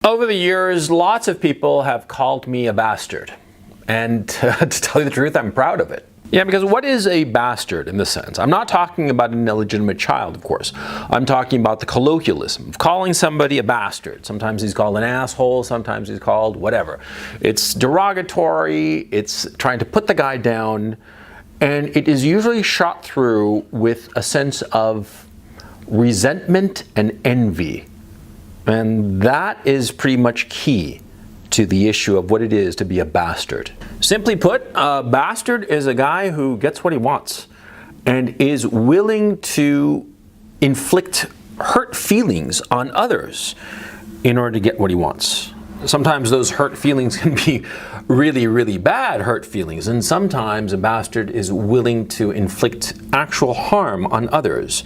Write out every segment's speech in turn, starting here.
Over the years, lots of people have called me a bastard. And to tell you the truth, I'm proud of it. Yeah, because what is a bastard in this sense? I'm not talking about an illegitimate child, of course. I'm talking about the colloquialism of calling somebody a bastard. Sometimes he's called an asshole, sometimes he's called whatever. It's derogatory, it's trying to put the guy down, and it is usually shot through with a sense of resentment and envy. And that is pretty much key to the issue of what it is to be a bastard. Simply put, a bastard is a guy who gets what he wants and is willing to inflict hurt feelings on others in order to get what he wants. Sometimes those hurt feelings can be really, really bad hurt feelings, and sometimes a bastard is willing to inflict actual harm on others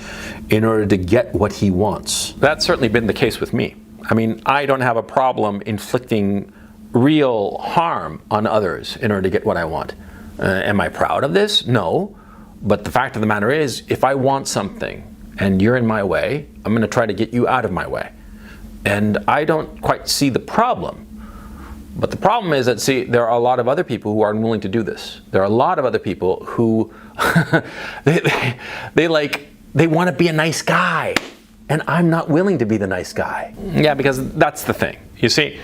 in order to get what he wants. That's certainly been the case with me. I mean, I don't have a problem inflicting real harm on others in order to get what I want. Am I proud of this? No. But the fact of the matter is, if I want something and you're in my way, I'm going to try to get you out of my way. And I don't quite see the problem. But the problem is that, see, there are a lot of other people who are unwilling to do this. There are a lot of other people who they want to be a nice guy. And I'm not willing to be the nice guy. Yeah, because that's the thing. You see,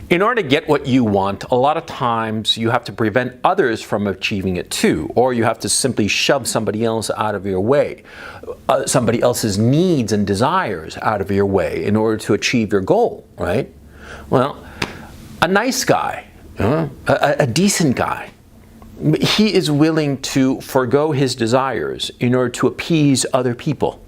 in order to get what you want, a lot of times you have to prevent others from achieving it too, or you have to simply shove somebody else out of your way, somebody else's needs and desires out of your way in order to achieve your goal, right? Well, a nice guy, a decent guy, he is willing to forego his desires in order to appease other people.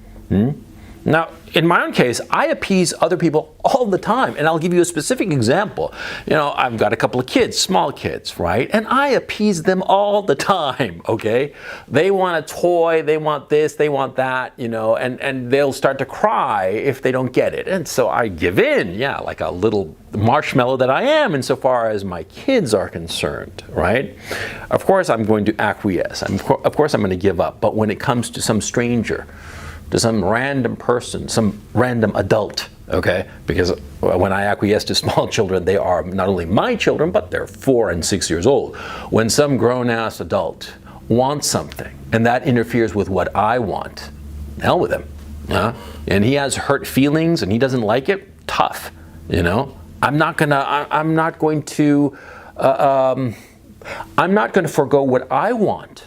Now, in my own case, I appease other people all the time, and I'll give you a specific example. You know, I've got a couple of kids, small kids, right? And I appease them all the time, okay? They want a toy, they want this, they want that, you know, and they'll start to cry if they don't get it. And so I give in, yeah, like a little marshmallow that I am insofar as my kids are concerned, right? Of course, I'm going to acquiesce. Of course, I'm going to give up. But when it comes to some stranger, to some random person, some random adult, okay? Because when I acquiesce to small children, they are not only my children, but they're 4 and 6 years old. When some grown-ass adult wants something, and that interferes with what I want, hell with him. And he has hurt feelings, and he doesn't like it, tough, you know? I'm not going to forego what I want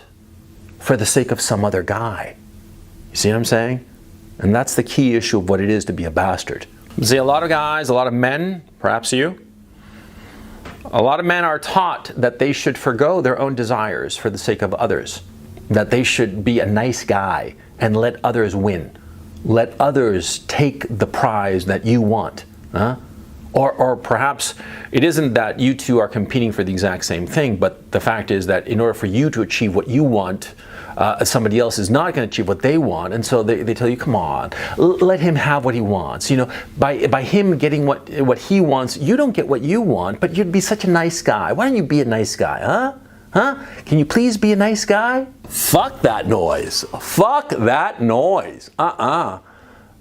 for the sake of some other guy. You see what I'm saying? And that's the key issue of what it is to be a bastard. You see, a lot of guys, a lot of men, perhaps you, a lot of men are taught that they should forego their own desires for the sake of others. That they should be a nice guy and let others win. Let others take the prize that you want. Or perhaps it isn't that you two are competing for the exact same thing, but the fact is that in order for you to achieve what you want, somebody else is not going to achieve what they want, and so they tell you, come on, let him have what he wants. You know, by him getting what he wants, you don't get what you want, but you'd be such a nice guy. Why don't you be a nice guy, huh? Can you please be a nice guy? Fuck that noise. Fuck that noise.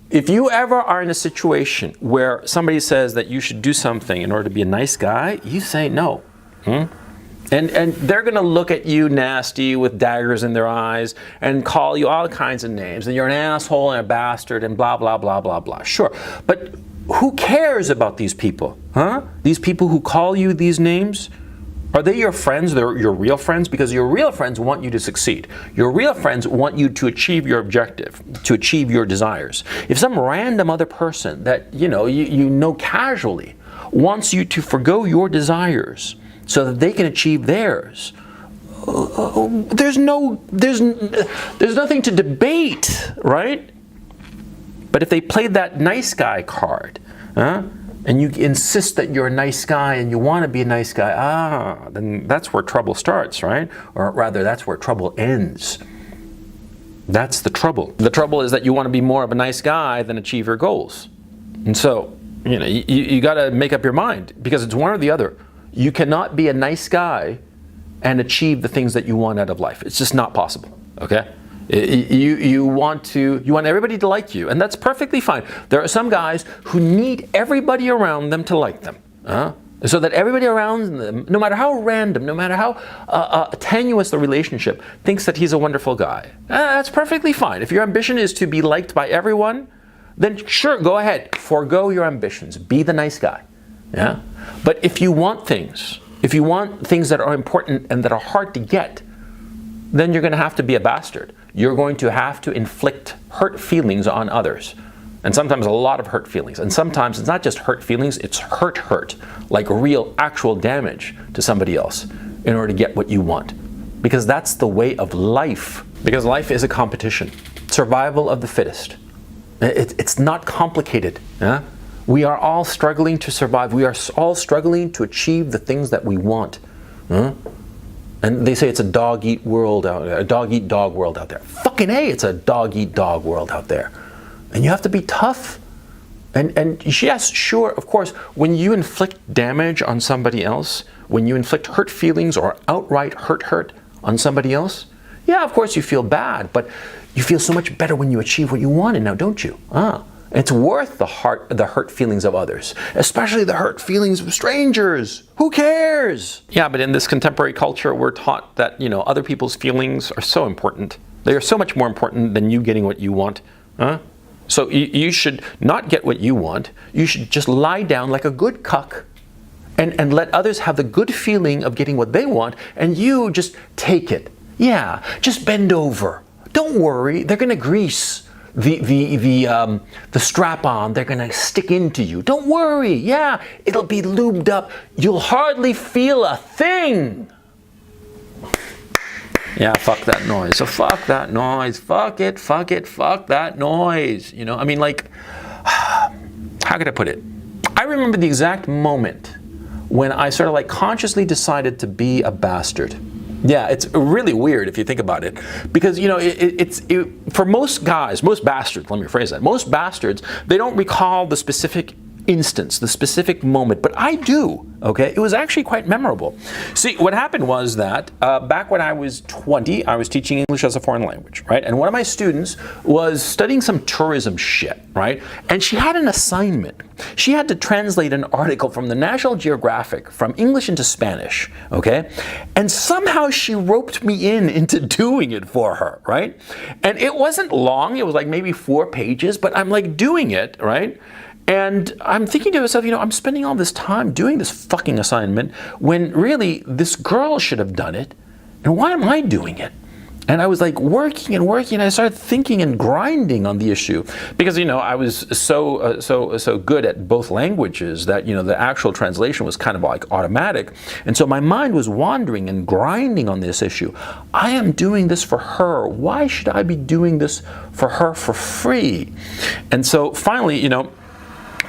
If you ever are in a situation where somebody says that you should do something in order to be a nice guy, you say no. And they're going to look at you nasty with daggers in their eyes and call you all kinds of names. And you're an asshole and a bastard and blah, blah, blah, blah, blah. Sure. But who cares about these people? These people who call you these names? Are they your friends? They're your real friends? Because your real friends want you to succeed. Your real friends want you to achieve your objective, to achieve your desires. If some random other person that you know casually wants you to forgo your desires so that they can achieve theirs, there's nothing to debate, right? But if they played that nice guy card, and you insist that you're a nice guy and you want to be a nice guy, then that's where trouble starts, right? Or rather, that's where trouble ends. That's the trouble. The trouble is that you want to be more of a nice guy than achieve your goals. And so, you got to make up your mind, because it's one or the other. You cannot be a nice guy and achieve the things that you want out of life. It's just not possible, okay? You want everybody to like you, and that's perfectly fine. There are some guys who need everybody around them to like them, so that everybody around them, no matter how random, no matter how tenuous the relationship, thinks that he's a wonderful guy. That's perfectly fine. If your ambition is to be liked by everyone, then sure, go ahead, forego your ambitions, be the nice guy. Yeah. But if you want things that are important and that are hard to get, then you're going to have to be a bastard. You're going to have to inflict hurt feelings on others. And sometimes a lot of hurt feelings. And sometimes it's not just hurt feelings, it's hurt, like real, actual damage to somebody else in order to get what you want. Because that's the way of life. Because life is a competition. Survival of the fittest. It's not complicated. Yeah? We are all struggling to survive. We are all struggling to achieve the things that we want. And they say it's a dog-eat world out there, a dog-eat-dog world out there. Fucking A, it's a dog-eat-dog world out there. And you have to be tough. And yes, sure, of course, when you inflict damage on somebody else, when you inflict hurt feelings or outright hurt on somebody else, yeah, of course you feel bad, but you feel so much better when you achieve what you wanted now, don't you? It's worth the hurt feelings of others, especially the hurt feelings of strangers. Who cares? Yeah, but in this contemporary culture, we're taught that, other people's feelings are so important. They are so much more important than you getting what you want. So you should not get what you want. You should just lie down like a good cuck and let others have the good feeling of getting what they want, and you just take it. Yeah, just bend over. Don't worry, they're going to grease the strap-on. They're going to stick into you. Don't worry. Yeah, it'll be lubed up. You'll hardly feel a thing. Yeah, fuck that noise. So fuck that noise. Fuck it, fuck that noise. How could I put it? I remember the exact moment when I sort of consciously decided to be a bastard. Yeah, it's really weird if you think about it, because for most guys, most bastards, let me rephrase that, most bastards, they don't recall the specific instance, the specific moment, but I do, okay? It was actually quite memorable. See, what happened was that back when I was 20, I was teaching English as a foreign language, right? And one of my students was studying some tourism shit, right? And she had an assignment. She had to translate an article from the National Geographic from English into Spanish, okay? And somehow she roped me into doing it for her, right? And it wasn't long, it was maybe 4 pages, but I'm doing it, right? And I'm thinking to myself, I'm spending all this time doing this fucking assignment when really this girl should have done it. And why am I doing it? And I was working and working, and I started thinking and grinding on the issue because I was so good at both languages that the actual translation was kind of automatic, and so my mind was wandering and grinding on this issue. I am doing this for her. Why should I be doing this for her for free? And so finally,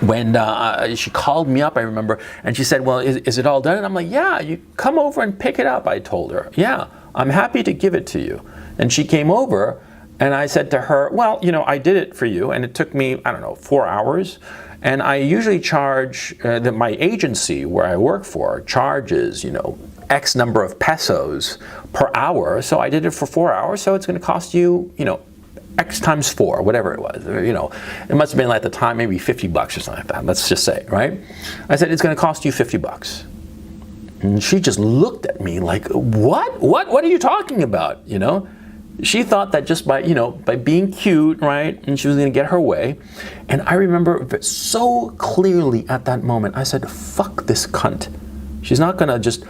when she called me up, I remember, and she said, well, is it all done? And I'm like, yeah, you come over and pick it up, I told her. Yeah, I'm happy to give it to you. And she came over, and I said to her, well, I did it for you, and it took me, 4 hours. And I usually charge, my agency where I work for charges, X number of pesos per hour. So I did it for 4 hours, so it's going to cost you, X times 4, whatever it was, it must have been at the time maybe $50 or something like that, let's just say, right? I said, it's going to cost you $50. And she just looked at me like, what are you talking about? She thought that just by being cute, right, and she was going to get her way. And I remember so clearly at that moment, I said, fuck this cunt. She's not going to just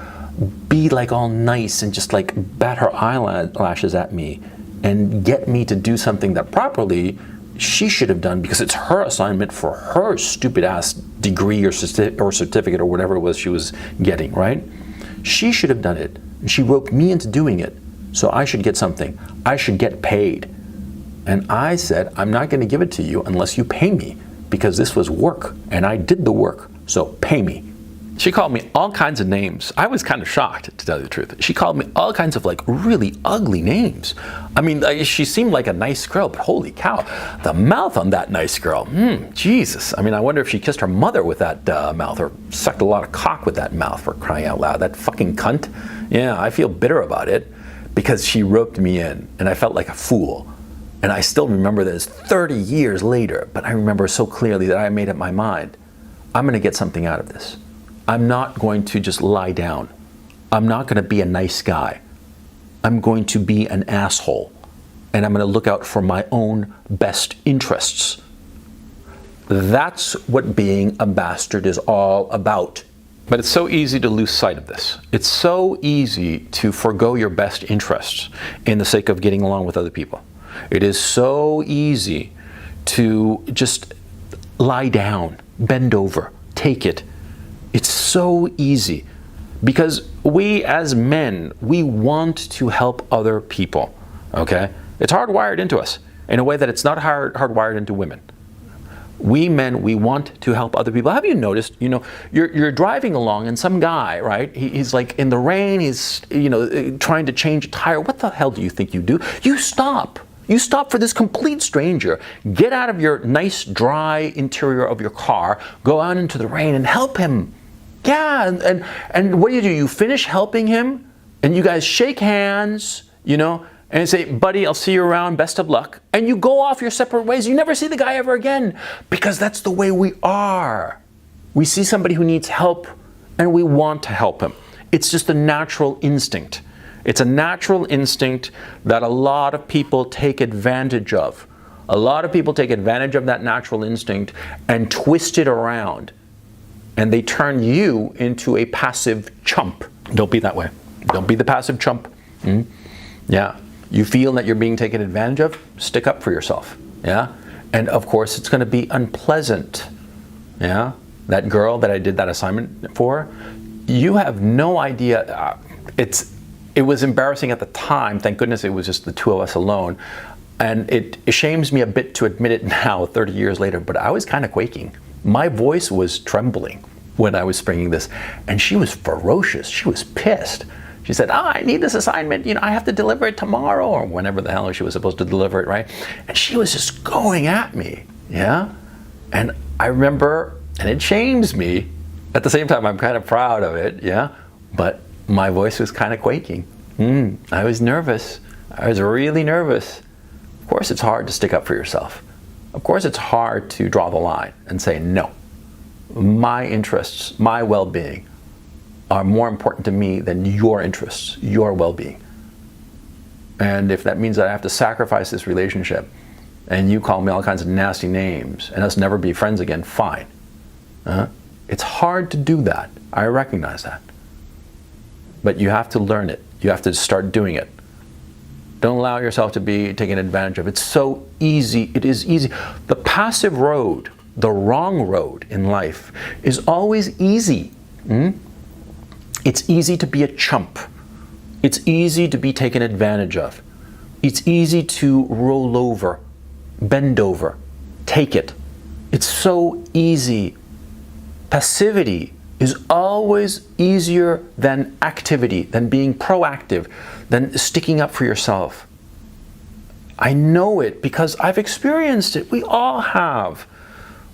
be all nice and just bat her eyelashes at me and get me to do something that properly she should have done because it's her assignment for her stupid ass degree or certificate or whatever it was she was getting, right? She should have done it. She roped me into doing it, so I should get something. I should get paid. And I said, I'm not going to give it to you unless you pay me because this was work and I did the work, so pay me. She called me all kinds of names. I was kind of shocked, to tell you the truth. She called me all kinds of really ugly names. She seemed like a nice girl, but holy cow, the mouth on that nice girl, Jesus. I wonder if she kissed her mother with that mouth or sucked a lot of cock with that mouth, for crying out loud. That fucking cunt. Yeah, I feel bitter about it because she roped me in and I felt like a fool. And I still remember this 30 years later, but I remember so clearly that I made up my mind. I'm going to get something out of this. I'm not going to just lie down. I'm not going to be a nice guy. I'm going to be an asshole. And I'm going to look out for my own best interests. That's what being a bastard is all about. But it's so easy to lose sight of this. It's so easy to forgo your best interests in the sake of getting along with other people. It is so easy to just lie down, bend over, take it. It's so easy because we as men, we want to help other people, okay? It's hardwired into us in a way that it's not hardwired into women. We men, we want to help other people. Have you noticed, you're driving along and some guy, right? He's like in the rain, he's, trying to change a tire. What the hell do you think you do? You stop. You stop for this complete stranger. Get out of your nice, dry interior of your car, go out into the rain and help him. Yeah, and what do? You finish helping him and you guys shake hands, and say, buddy, I'll see you around, best of luck. And you go off your separate ways. You never see the guy ever again because that's the way we are. We see somebody who needs help and we want to help him. It's just a natural instinct. It's a natural instinct that a lot of people take advantage of. A lot of people take advantage of that natural instinct and twist it around. And they turn you into a passive chump. Don't be that way. Don't be the passive chump. Yeah. You feel that you're being taken advantage of? Stick up for yourself. Yeah. And of course, it's going to be unpleasant. Yeah. That girl that I did that assignment for, you have no idea. It was embarrassing at the time. Thank goodness it was just the two of us alone. And it shames me a bit to admit it now, 30 years later, but I was kind of quaking. My voice was trembling when I was bringing this. And she was ferocious. She was pissed. She said, I need this assignment. I have to deliver it tomorrow or whenever the hell she was supposed to deliver it, right? And she was just going at me. Yeah. And I remember, and it shames me. At the same time, I'm kind of proud of it. Yeah. But my voice was kind of quaking. I was nervous. I was really nervous. Of course, it's hard to stick up for yourself. Of course, it's hard to draw the line and say, no, my interests, my well-being are more important to me than your interests, your well-being. And if that means that I have to sacrifice this relationship and you call me all kinds of nasty names and us never be friends again, fine. It's hard to do that. I recognize that. But you have to learn it. You have to start doing it. Don't allow yourself to be taken advantage of. It's so easy. It is easy. The passive road, the wrong road in life, is always easy. It's easy to be a chump. It's easy to be taken advantage of. It's easy to roll over, bend over, take it. It's so easy. Passivity is always easier than activity, than being proactive, than sticking up for yourself. I know it because I've experienced it. We all have.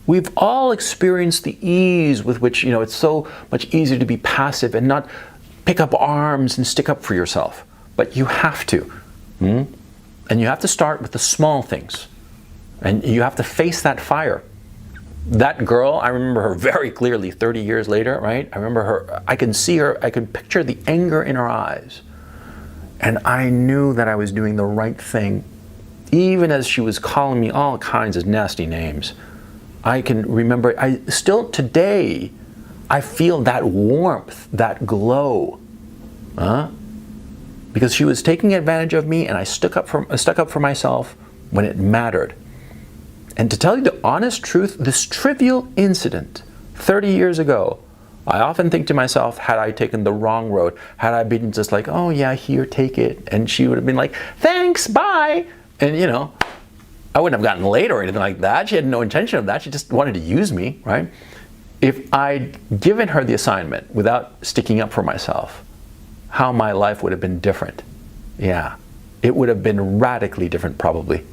We've all experienced the ease with which, it's so much easier to be passive and not pick up arms and stick up for yourself. But you have to. And you have to start with the small things. And you have to face that fire. That girl, I remember her very clearly 30 years later, right? I remember her, I can see her, I can picture the anger in her eyes. And I knew that I was doing the right thing. Even as she was calling me all kinds of nasty names. I can remember, still today, I feel that warmth, that glow. Because she was taking advantage of me and I stuck up for myself when it mattered. And to tell you the honest truth, this trivial incident 30 years ago, I often think to myself, had I taken the wrong road, had I been just like, oh yeah, here, take it. And she would have been like, thanks, bye. And I wouldn't have gotten laid or anything like that. She had no intention of that. She just wanted to use me, right? If I'd given her the assignment without sticking up for myself, how my life would have been different. Yeah, it would have been radically different probably.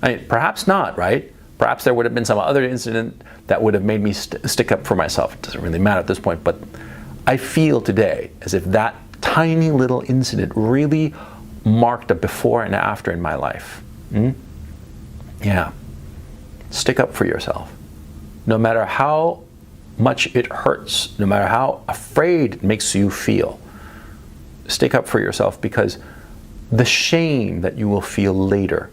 Perhaps not, right? Perhaps there would have been some other incident that would have made me stick up for myself. It doesn't really matter at this point, but I feel today as if that tiny little incident really marked a before and after in my life. Yeah. Stick up for yourself. No matter how much it hurts, no matter how afraid it makes you feel, stick up for yourself, because the shame that you will feel later,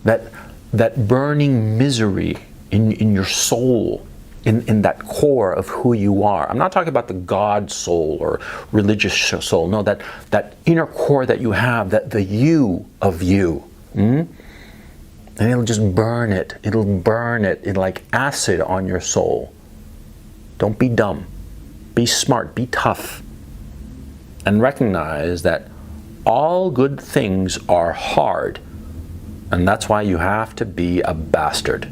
that burning misery in your soul, in that core of who you are. I'm not talking about the God soul or religious soul. No, that inner core that you have, that the you of you. And it'll just burn it. It'll burn it like acid on your soul. Don't be dumb. Be smart. Be tough. And recognize that all good things are hard. And that's why you have to be a bastard.